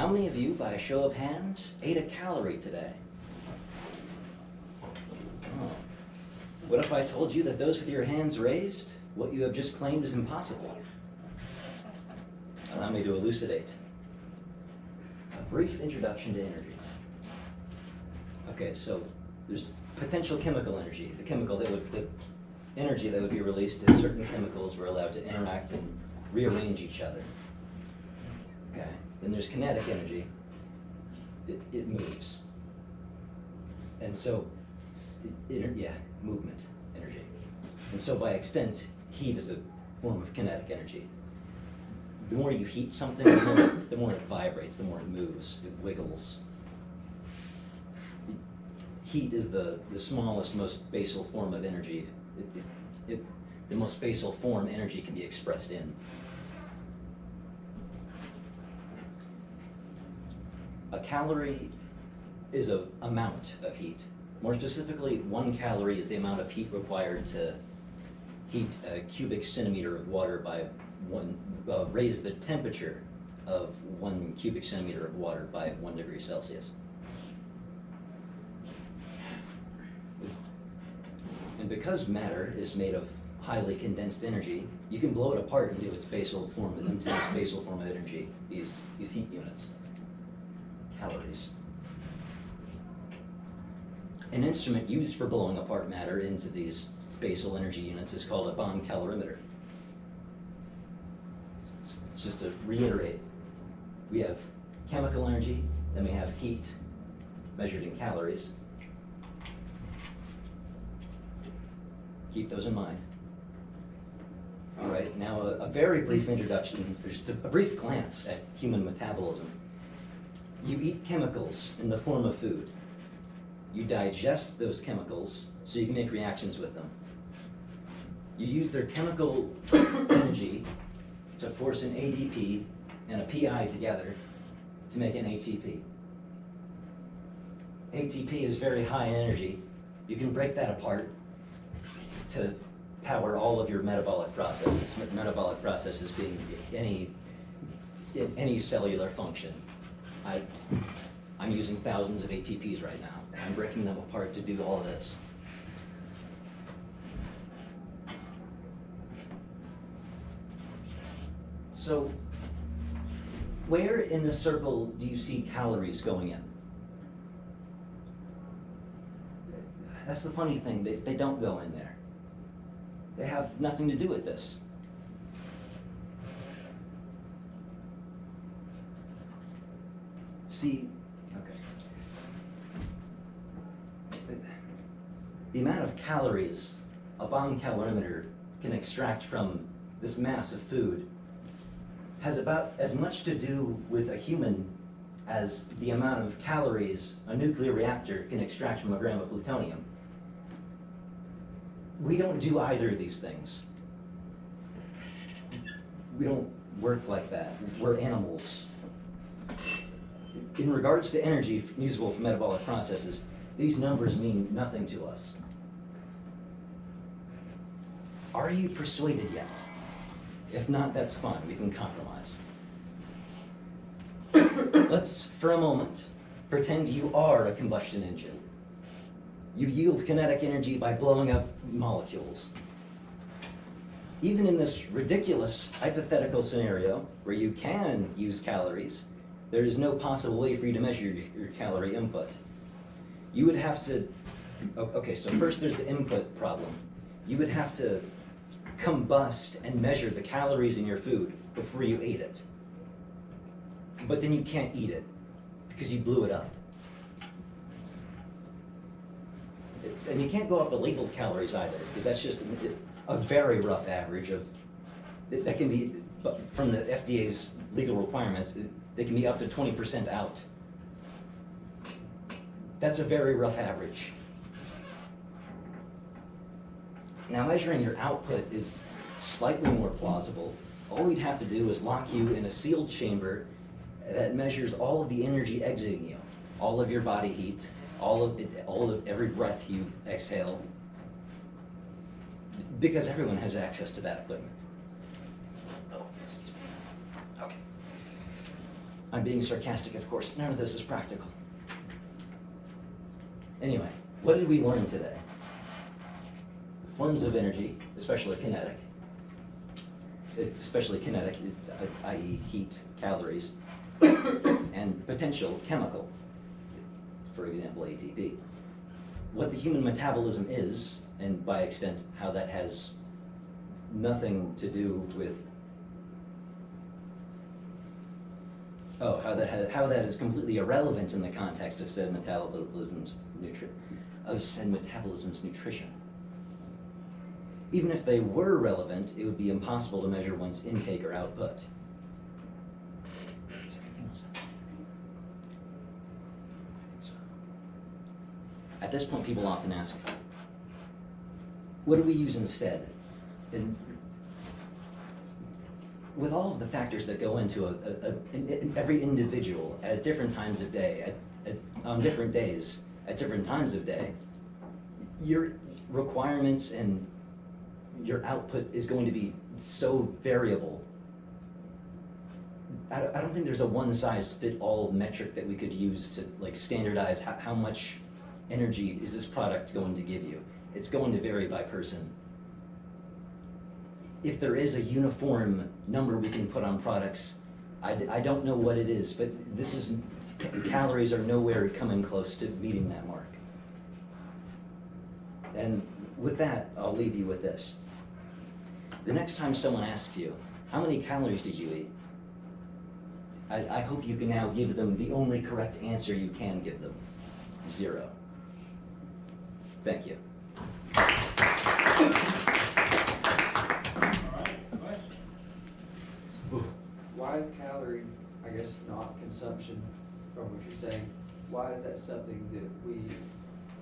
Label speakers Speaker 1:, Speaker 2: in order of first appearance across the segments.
Speaker 1: How many of you, by a show of hands, ate a calorie today? Oh. What if I told you that those with your hands raised, what you have just claimed is impossible? Allow me to elucidate. A brief introduction to energy. Okay, so there's potential chemical energy, the energy that would be released if certain chemicals were allowed to interact and rearrange each other. Okay, then there's kinetic energy. It moves. And so, movement energy. And so by extent, heat is a form of kinetic energy. The more you heat something, the more it vibrates, the more it moves, it wiggles. Heat is the smallest, most basal form of energy. The most basal form energy can be expressed in. A calorie is an amount of heat. More specifically, 1 calorie is the amount of heat required to heat a cubic centimeter of water by raise the temperature of 1 cubic centimeter of water by 1 degree Celsius. And because matter is made of highly condensed energy, you can blow it apart into its basal form of energy, these heat units, calories. An instrument used for blowing apart matter into these basal energy units is called a bomb calorimeter. Just to reiterate, we have chemical energy, then we have heat measured in calories. Keep those in mind. All right, now a very brief introduction, just a brief glance at human metabolism. You eat chemicals in the form of food. You digest those chemicals so you can make reactions with them. You use their chemical energy to force an ADP and a PI together to make an ATP. ATP is very high energy. You can break that apart to power all of your metabolic processes. Metabolic processes being any cellular function. I'm using thousands of ATPs right now. I'm breaking them apart to do all of this. So, where in the circle do you see calories going in? That's the funny thing, they don't go in there. They have nothing to do with this. See, okay. The amount of calories a bomb calorimeter can extract from this mass of food has about as much to do with a human as the amount of calories a nuclear reactor can extract from a gram of plutonium. We don't do either of these things. We don't work like that. We're animals. In regards to energy usable for metabolic processes, these numbers mean nothing to us. Are you persuaded yet? If not, that's fine. We can compromise. Let's, for a moment, pretend you are a combustion engine. You yield kinetic energy by blowing up molecules. Even in this ridiculous hypothetical scenario where you can use calories, there is no possible way for you to measure your calorie input. You would have to, okay, so first there's the input problem. You would have to combust and measure the calories in your food before you ate it. But then you can't eat it because you blew it up. And you can't go off the labeled calories either, because that's just a very rough average of, that can be, from the FDA's legal requirements, they can be up to 20% out. That's a very rough average. Now, measuring your output is slightly more plausible. All we'd have to do is lock you in a sealed chamber that measures all of the energy exiting you, all of your body heat, all of every breath you exhale, because everyone has access to that equipment. Okay. I'm being sarcastic, of course. None of this is practical. Anyway, what did we learn today? Forms of energy, especially kinetic, i.e. heat, calories, and potential chemical, for example, ATP. What the human metabolism is, and by extent how that has nothing to do with how that is completely irrelevant in the context of said metabolism's nutrition. Even if they were relevant, it would be impossible to measure one's intake or output. Is there anything else? At this point, people often ask, what do we use instead? And with all of the factors that go into every individual at different times of day, on different days, at different times of day, your requirements and your output is going to be so variable. I don't think there's a one-size-fit-all metric that we could use to like standardize how much energy is this product going to give you. It's going to vary by person. If there is a uniform number we can put on products, I don't know what it is, but calories are nowhere coming close to meeting that mark. And with that, I'll leave you with this. The next time someone asks you, how many calories did you eat? I hope you can now give them the only correct answer you can give them, 0. Thank you.
Speaker 2: Why is calorie, I guess, not consumption, from what you're saying? Why is that something that we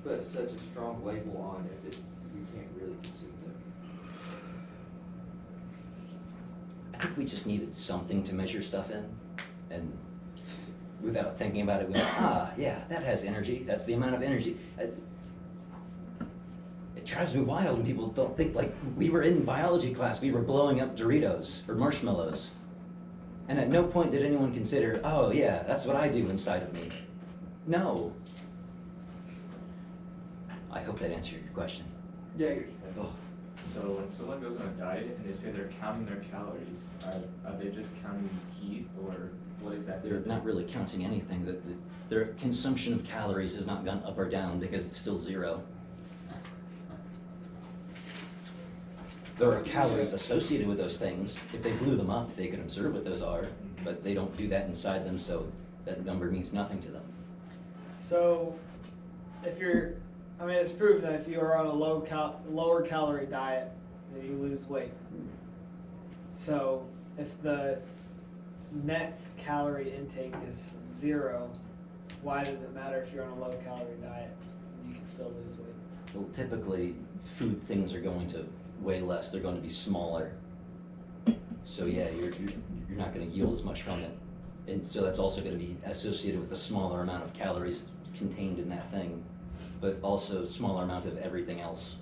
Speaker 2: put such a strong label on if we can't really consume them?
Speaker 1: I think we just needed something to measure stuff in, and without thinking about it, we went, yeah, that has energy. That's the amount of energy. It drives me wild when people don't think, like, we were in biology class, we were blowing up Doritos or marshmallows. And at no point did anyone consider, oh yeah, that's what I do inside of me. No. I hope that answered your question.
Speaker 2: Yeah.
Speaker 1: Oh.
Speaker 3: So when someone goes on a diet and they say they're counting their calories, are they just counting heat, or what exactly?
Speaker 1: They're not really counting anything. Their consumption of calories has not gone up or down because it's still 0. There are calories associated with those things. If they blew them up, they could observe what those are, but they don't do that inside them, so that number means nothing to them.
Speaker 4: So, it's proven that if you are on a lower calorie diet, that you lose weight. So, if the net calorie intake is 0, why does it matter if you're on a low calorie diet? You can still lose weight.
Speaker 1: Well, typically, food things are going to weigh less. They're going to be smaller. So yeah, you're not going to yield as much from it. And so that's also going to be associated with a smaller amount of calories contained in that thing, but also smaller amount of everything else.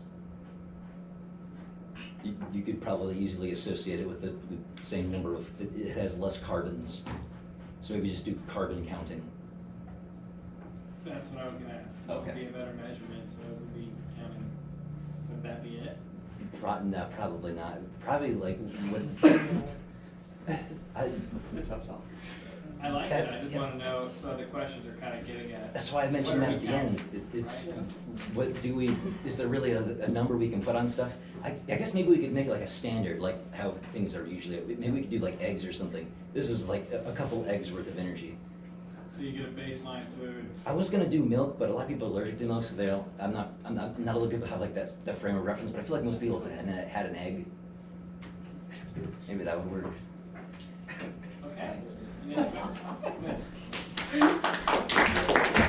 Speaker 1: You could probably easily associate it with the same number of, it has less carbons. So maybe just do carbon counting.
Speaker 5: That's what I was going to ask.
Speaker 1: Okay.
Speaker 5: What would be a better measurement? So it would be counting, would that be it?
Speaker 1: No, probably not. Probably like what?
Speaker 3: It's a tough topic.
Speaker 5: I like
Speaker 1: That-
Speaker 5: it. I just
Speaker 1: yeah.
Speaker 5: want to know. So the questions are kind of getting at.
Speaker 1: That's why I mentioned that at the end. It's what do we? Is there really a number we can put on stuff? I guess maybe we could make it like a standard, like how things are usually. Maybe we could do like eggs or something. This is like a couple eggs worth of energy.
Speaker 5: So you get a baseline food.
Speaker 1: I was gonna do milk, but a lot of people are allergic to milk, so they don't. I'm not a lot of people have like that frame of reference. But I feel like most people have had an egg. Maybe that would work.
Speaker 5: Okay. Yeah. Good.